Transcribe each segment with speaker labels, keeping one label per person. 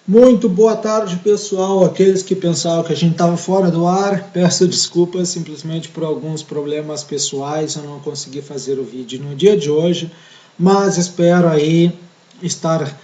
Speaker 1: Muito boa tarde, pessoal. Aqueles que pensavam que a gente estava fora do ar, peço desculpas simplesmente por alguns problemas pessoais. Eu não consegui fazer o vídeo no dia de hoje, mas espero aí estar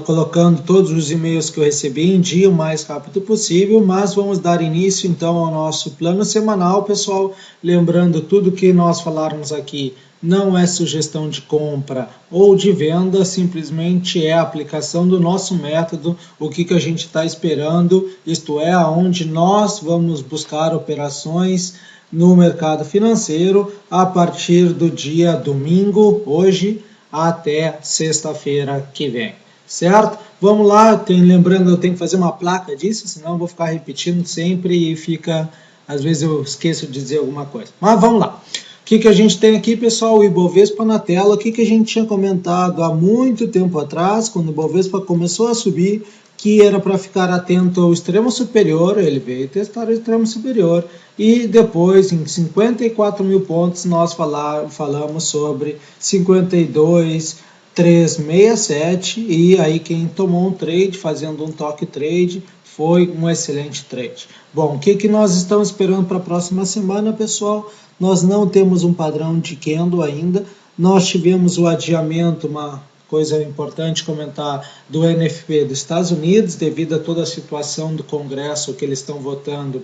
Speaker 1: colocando todos os e-mails que eu recebi em dia o mais rápido possível, mas vamos dar início então ao nosso plano semanal, pessoal. Lembrando, tudo que nós falarmos aqui não é sugestão de compra ou de venda, simplesmente é a aplicação do nosso método, o que a gente está esperando, isto é, aonde nós vamos buscar operações no mercado financeiro a partir do dia domingo, hoje, até sexta-feira que vem. Certo? Vamos lá, lembrando, eu tenho que fazer uma placa disso, senão eu vou ficar repetindo sempre e fica, às vezes eu esqueço de dizer alguma coisa. Mas vamos lá. O que a gente tem aqui, pessoal? O Ibovespa na tela. O que a gente tinha comentado há muito tempo atrás, quando o Ibovespa começou a subir, que era para ficar atento ao extremo superior, ele veio testar o extremo superior, e depois, em 54 mil pontos, nós falamos sobre 52,367, e aí quem tomou um trade, fazendo um toque trade, foi um excelente trade. Bom, o que nós estamos esperando para a próxima semana, pessoal? Nós não temos um padrão de candle ainda, nós tivemos o adiamento, uma coisa importante comentar, do NFP dos Estados Unidos, devido a toda a situação do Congresso que eles estão votando,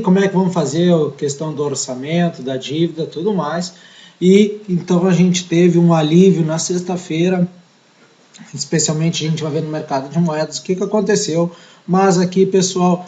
Speaker 1: como é que vamos fazer a questão do orçamento, da dívida, tudo mais. E então a gente teve um alívio na sexta-feira, especialmente a gente vai ver no mercado de moedas o que aconteceu, mas aqui, pessoal,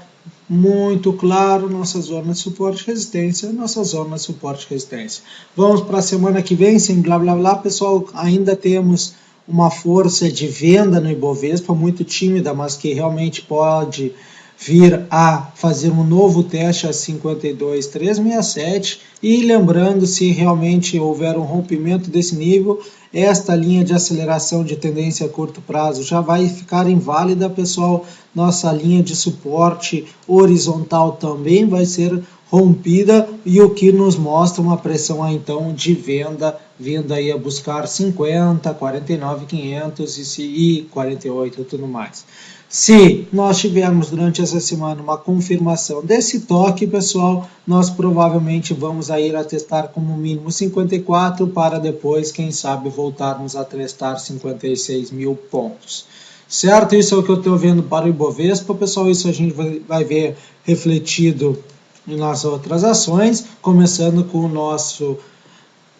Speaker 1: muito claro, nossa zona de suporte e resistência, nossa zona de suporte e resistência. Vamos para a semana que vem, sem blá blá blá, pessoal, ainda temos uma força de venda no Ibovespa, muito tímida, mas que realmente pode vir a fazer um novo teste a 52,367, e lembrando, se realmente houver um rompimento desse nível, esta linha de aceleração de tendência a curto prazo já vai ficar inválida, pessoal. Nossa linha de suporte horizontal também vai ser rompida, e o que nos mostra uma pressão então de venda vindo aí a buscar 50, 49,500 e 48 e tudo mais. Se nós tivermos durante essa semana uma confirmação desse toque, pessoal, nós provavelmente vamos a ir a testar como mínimo 54 para depois, quem sabe, voltarmos a testar 56 mil pontos. Certo? Isso é o que eu estou vendo para o Ibovespa, pessoal. Isso a gente vai ver refletido nas outras ações, começando com o nosso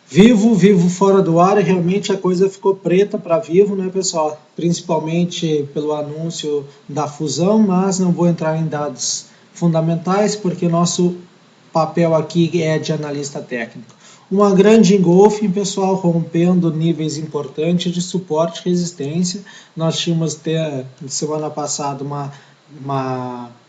Speaker 1: Vivo fora do ar, e realmente a coisa ficou preta para Vivo, né, pessoal? Principalmente pelo anúncio da fusão, mas não vou entrar em dados fundamentais, porque nosso papel aqui é de analista técnico. Uma grande engolfing, pessoal, rompendo níveis importantes de suporte e resistência. Nós tínhamos semana passada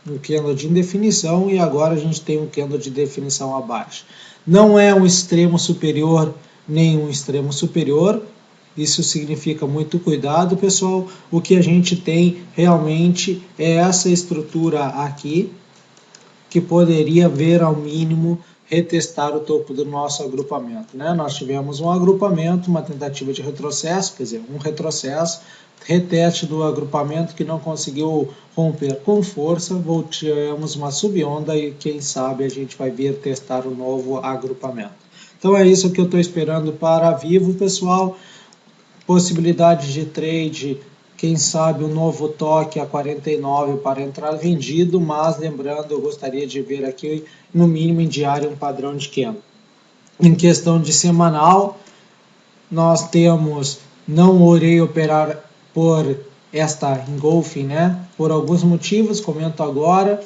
Speaker 1: um candle de indefinição, e agora a gente tem um candle de definição abaixo. Não é um extremo superior nem um extremo superior, isso significa muito cuidado, pessoal. O que a gente tem realmente é essa estrutura aqui, que poderia ver ao mínimo retestar o topo do nosso agrupamento, né? Nós tivemos um agrupamento, uma tentativa de retrocesso, quer dizer, um retrocesso, reteste do agrupamento que não conseguiu romper com força, voltamos uma subonda e quem sabe a gente vai vir testar o novo agrupamento. Então é isso que eu estou esperando para Vivo, pessoal. Possibilidade de trade, quem sabe um novo toque a 49 para entrar vendido, mas lembrando, eu gostaria de ver aqui no mínimo em diário um padrão de candle. Em questão de semanal, nós temos, não orei operar por esta engolfing, né? Por alguns motivos, comento agora.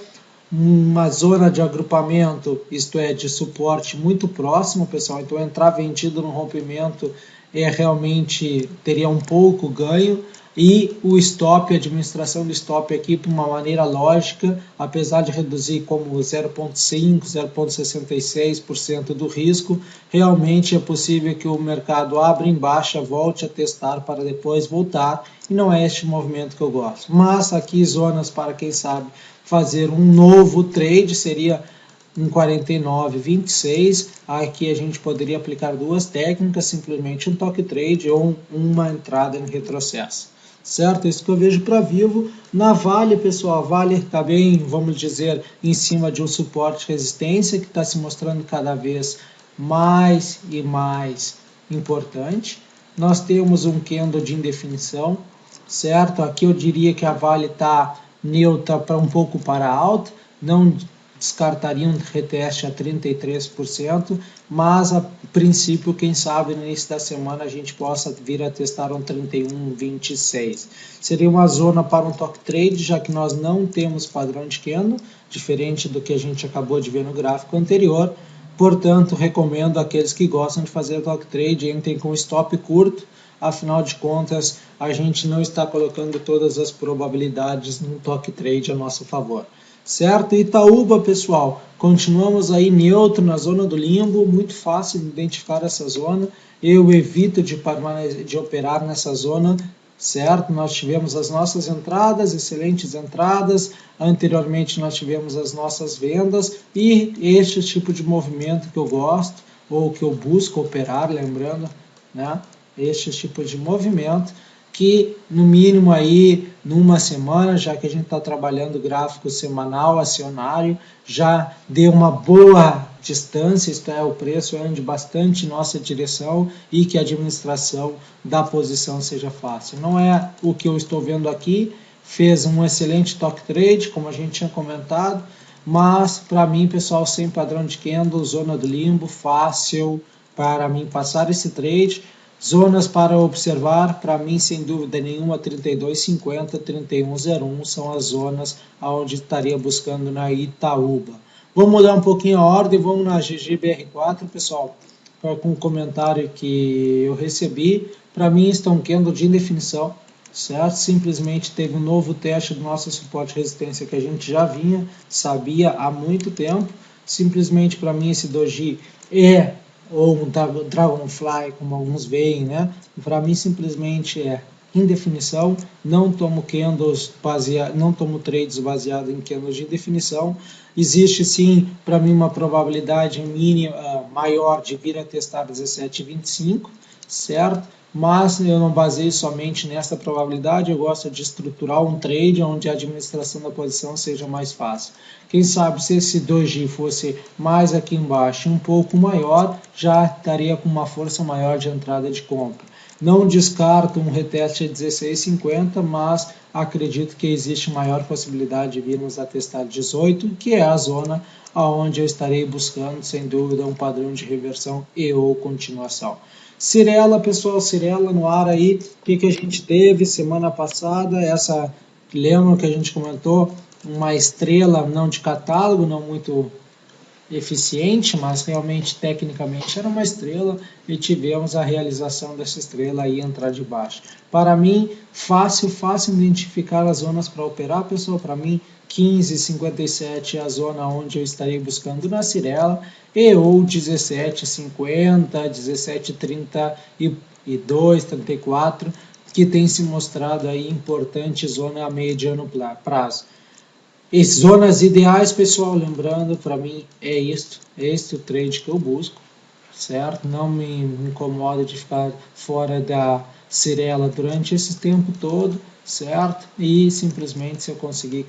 Speaker 1: Uma zona de agrupamento, isto é, de suporte muito próximo, pessoal. Então entrar vendido no rompimento realmente teria um pouco ganho. E o stop, a administração do stop aqui, por uma maneira lógica, apesar de reduzir como 0,5%, 0,66% do risco, realmente é possível que o mercado abra em baixa, volte a testar para depois voltar, e não é este movimento que eu gosto. Mas aqui zonas para quem sabe fazer um novo trade seria em 49,26, aqui a gente poderia aplicar duas técnicas, simplesmente um toque trade ou uma entrada em retrocesso. certo? Isso que eu vejo para Vivo. Na Vale, pessoal, a Vale está bem, vamos dizer, em cima de um suporte de resistência que está se mostrando cada vez mais e mais importante. Nós temos um candle de indefinição, certo? Aqui eu diria que a Vale está neutra para um pouco para alta, não descartaria um reteste a 33%, mas a princípio, quem sabe no início da semana a gente possa vir a testar um 31,26. Seria uma zona para um top trade, já que nós não temos padrão de candle, diferente do que a gente acabou de ver no gráfico anterior. Portanto, recomendo àqueles que gostam de fazer top trade, entrem com stop curto. Afinal de contas, a gente não está colocando todas as probabilidades no top trade a nosso favor. Certo? Itaúba, pessoal, continuamos aí neutro na zona do limbo, muito fácil de identificar essa zona. Eu evito de operar nessa zona, certo? Nós tivemos as nossas entradas, excelentes entradas, anteriormente nós tivemos as nossas vendas e este tipo de movimento que eu gosto, ou que eu busco operar, lembrando, né? Este tipo de movimento que no mínimo aí numa semana, já que a gente está trabalhando gráfico semanal, acionário, já deu uma boa distância, isto é, o preço ande bastante em nossa direção e que a administração da posição seja fácil. Não é o que eu estou vendo aqui, fez um excelente top trade, como a gente tinha comentado, mas para mim, pessoal, sem padrão de candle, zona do limbo, fácil para mim passar esse trade. Zonas para observar, para mim, sem dúvida nenhuma, 32,50, 31,01 são as zonas onde estaria buscando na Itaúba. Vamos mudar um pouquinho a ordem, vamos na GGBR4, pessoal, com um comentário que eu recebi. Para mim, está um candle de indefinição, certo? Simplesmente teve um novo teste do nosso suporte de resistência que a gente já sabia há muito tempo. Simplesmente, para mim, esse doji é ou um Dragonfly, como alguns veem, né? Para mim simplesmente é indefinição, não tomo trades baseados em candles de indefinição. Existe sim, para mim, uma probabilidade mínima maior de vir a testar 17,25, certo? Mas eu não baseio somente nessa probabilidade, eu gosto de estruturar um trade onde a administração da posição seja mais fácil. Quem sabe se esse doji fosse mais aqui embaixo, um pouco maior, já estaria com uma força maior de entrada de compra. Não descarto um reteste de 16,50, mas acredito que existe maior possibilidade de virmos a testar 18, que é a zona onde eu estarei buscando, sem dúvida, um padrão de reversão e ou continuação. Cirela, pessoal, Cirela no ar aí, o que a gente teve semana passada, lembram que a gente comentou, uma estrela não de catálogo, não muito eficiente, mas realmente tecnicamente era uma estrela e tivemos a realização dessa estrela aí entrar de baixo. Para mim, fácil identificar as zonas para operar, pessoal, para mim 15,57 é a zona onde eu estarei buscando na Cirela, e ou 17,50, 17,32, 34, que tem se mostrado aí importante zona a mediano prazo. E zonas ideais, pessoal, lembrando, para mim é este o trade que eu busco, certo? Não me incomoda de ficar fora da Cirela durante esse tempo todo, certo? E simplesmente se eu conseguir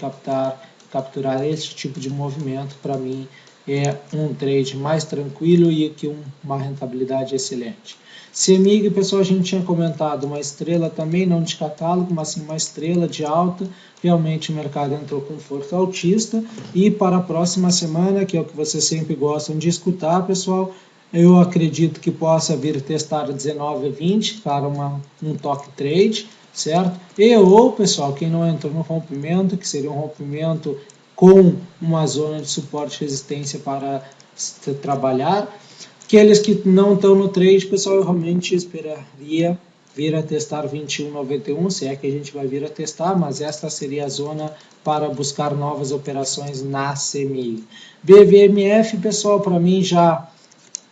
Speaker 1: capturar esse tipo de movimento, para mim é um trade mais tranquilo e que uma rentabilidade excelente. CEMIG, pessoal, a gente tinha comentado, uma estrela também, não de catálogo, mas sim uma estrela de alta. Realmente o mercado entrou com força altista. E para a próxima semana, que é o que vocês sempre gostam de escutar, pessoal, eu acredito que possa vir testar 19,20 para um top trade, certo? E ou, pessoal, quem não entrou no rompimento, que seria um rompimento com uma zona de suporte e resistência para trabalhar. Aqueles que não estão no trade, pessoal, eu realmente esperaria vir a testar 21,91, se é que a gente vai vir a testar, mas esta seria a zona para buscar novas operações na CEMIG. BVMF, pessoal, para mim já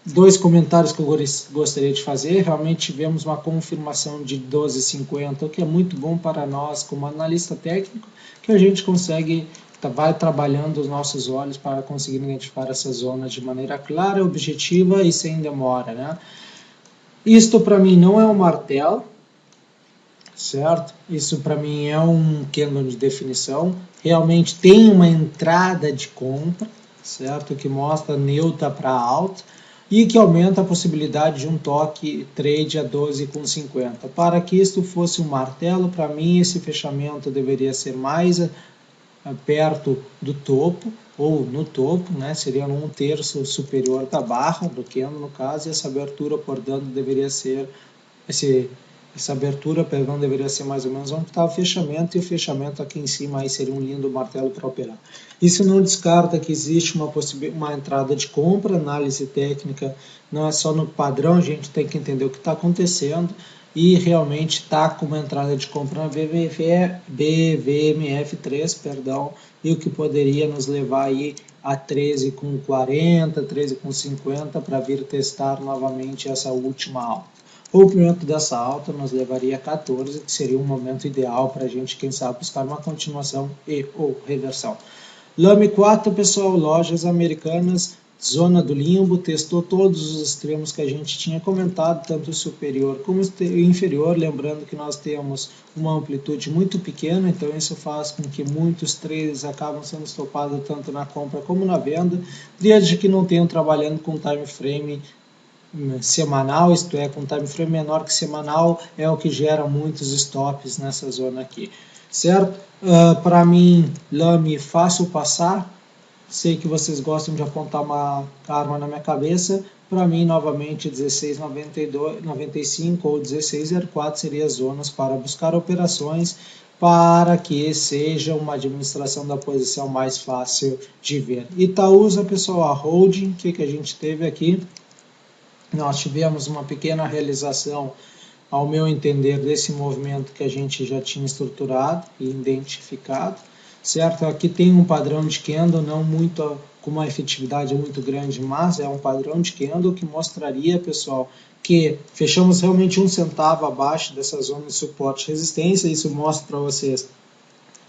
Speaker 1: dois comentários que eu gostaria de fazer. Realmente tivemos uma confirmação de 12,50, o que é muito bom para nós como analista técnico, que a gente consegue vai trabalhando os nossos olhos para conseguir identificar essa zona de maneira clara, objetiva e sem demora, né? Isto para mim não é um martelo, certo? Isso para mim é um candle de definição. Realmente tem uma entrada de compra, certo? Que mostra neutra para alta e que aumenta a possibilidade de um toque trade a 12,50. Para que isto fosse um martelo, para mim esse fechamento deveria ser mais perto do topo ou no topo, né? Seria um terço superior da barra do candle no caso, e essa abertura, portanto, deveria ser essa abertura, perdão, deveria ser mais ou menos onde está o fechamento, e o fechamento aqui em cima aí seria um lindo martelo para operar. Isso não descarta que existe uma entrada de compra, análise técnica não é só no padrão, a gente tem que entender o que está acontecendo, e realmente está com uma entrada de compra na BVMF3, perdão, e o que poderia nos levar aí a 13,40, 13,50 para vir testar novamente essa última alta. O rompimento dessa alta nos levaria a 14, que seria um momento ideal para a gente, quem sabe, buscar uma continuação e ou reversão. Lame 4, pessoal, lojas americanas, zona do limbo, testou todos os extremos que a gente tinha comentado, tanto o superior como o inferior, lembrando que nós temos uma amplitude muito pequena, então isso faz com que muitos trades acabam sendo estopados tanto na compra como na venda, desde que não tenham trabalhando com time frame semanal, isto é, com time frame menor que semanal, é o que gera muitos stops nessa zona aqui, certo? Para mim, Lame, fácil passar, sei que vocês gostam de apontar uma arma na minha cabeça, para mim, novamente, 16,95 ou 16,04 seriam as zonas para buscar operações, para que seja uma administração da posição mais fácil de ver. Itaúsa, pessoal, a holding, o que a gente teve aqui? Nós tivemos uma pequena realização, ao meu entender, desse movimento que a gente já tinha estruturado e identificado, certo? Aqui tem um padrão de candle, não muito com uma efetividade muito grande, mas é um padrão de candle que mostraria, pessoal, que fechamos realmente 1 centavo abaixo dessa zona de suporte e resistência. Isso mostra para vocês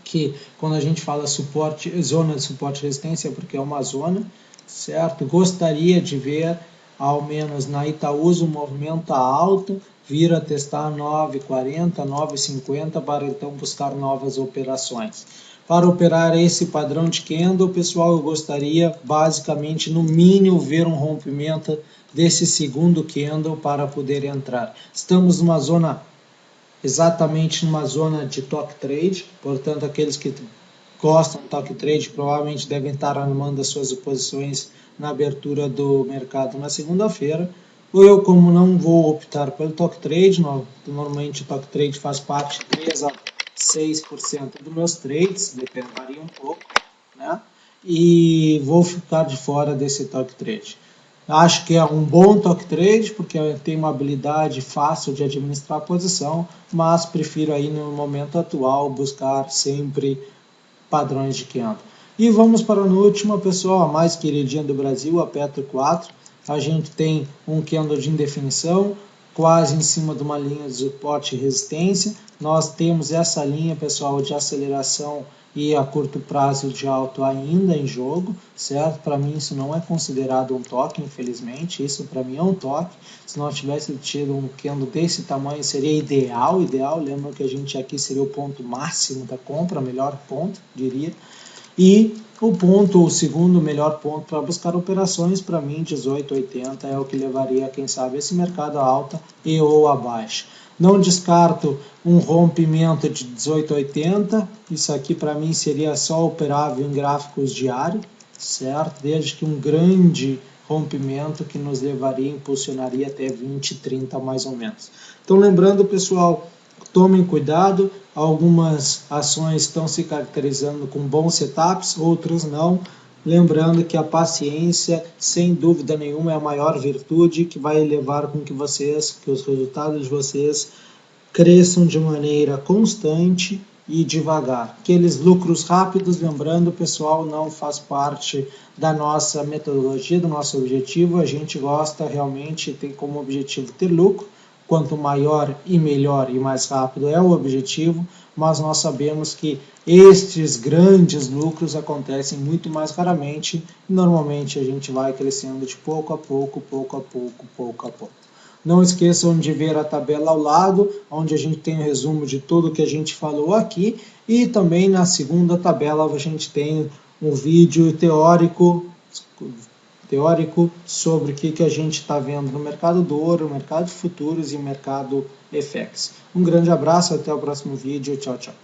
Speaker 1: que quando a gente fala suporte, zona de suporte e resistência, é porque é uma zona, certo? Gostaria de ver ao menos na Itaúsa, o movimento alto, vir a testar 9,40, 9,50 para então buscar novas operações. Para operar esse padrão de candle, pessoal, eu gostaria basicamente no mínimo ver um rompimento desse segundo candle para poder entrar. Estamos numa zona, exatamente numa zona de top trade, portanto aqueles que gostam do top trade provavelmente devem estar armando as suas posições na abertura do mercado na segunda-feira. Eu, como não vou optar pelo top trade, normalmente o top trade faz parte de 3 a 6% dos meus trades, varia um pouco, né? E vou ficar de fora desse top trade. Acho que é um bom top trade, porque tem uma habilidade fácil de administrar a posição, mas prefiro aí no momento atual buscar sempre padrões de candle. E vamos para a última, pessoal, a mais queridinha do Brasil, a Petro 4. A gente tem um candle de indefinição, quase em cima de uma linha de suporte e resistência. Nós temos essa linha, pessoal, de aceleração e a curto prazo de alto ainda em jogo, certo? Para mim isso não é considerado um toque, infelizmente, isso para mim é um toque. Se nós tivéssemos tido um candle desse tamanho seria ideal, lembra que a gente aqui seria o ponto máximo da compra, melhor ponto, diria. E o segundo melhor ponto para buscar operações, para mim, 18,80 é o que levaria, quem sabe, esse mercado a alta e ou abaixo. Não descarto um rompimento de 18,80, isso aqui para mim seria só operável em gráficos diários, certo? Desde que um grande rompimento que nos levaria, impulsionaria até 20,30 mais ou menos. Então lembrando, pessoal, tomem cuidado, algumas ações estão se caracterizando com bons setups, outras não. Lembrando que a paciência, sem dúvida nenhuma, é a maior virtude que vai levar com que os resultados de vocês cresçam de maneira constante e devagar. Aqueles lucros rápidos, lembrando, pessoal, não faz parte da nossa metodologia, do nosso objetivo. A gente gosta realmente, tem como objetivo ter lucro. Quanto maior e melhor e mais rápido é o objetivo, mas nós sabemos que estes grandes lucros acontecem muito mais raramente e normalmente a gente vai crescendo de pouco a pouco, pouco a pouco, pouco a pouco. Não esqueçam de ver a tabela ao lado, onde a gente tem o resumo de tudo que a gente falou aqui, e também na segunda tabela a gente tem um vídeo teórico sobre o que a gente está vendo no mercado do ouro, no mercado de futuros e no mercado FX. Um grande abraço, até o próximo vídeo, tchau, tchau.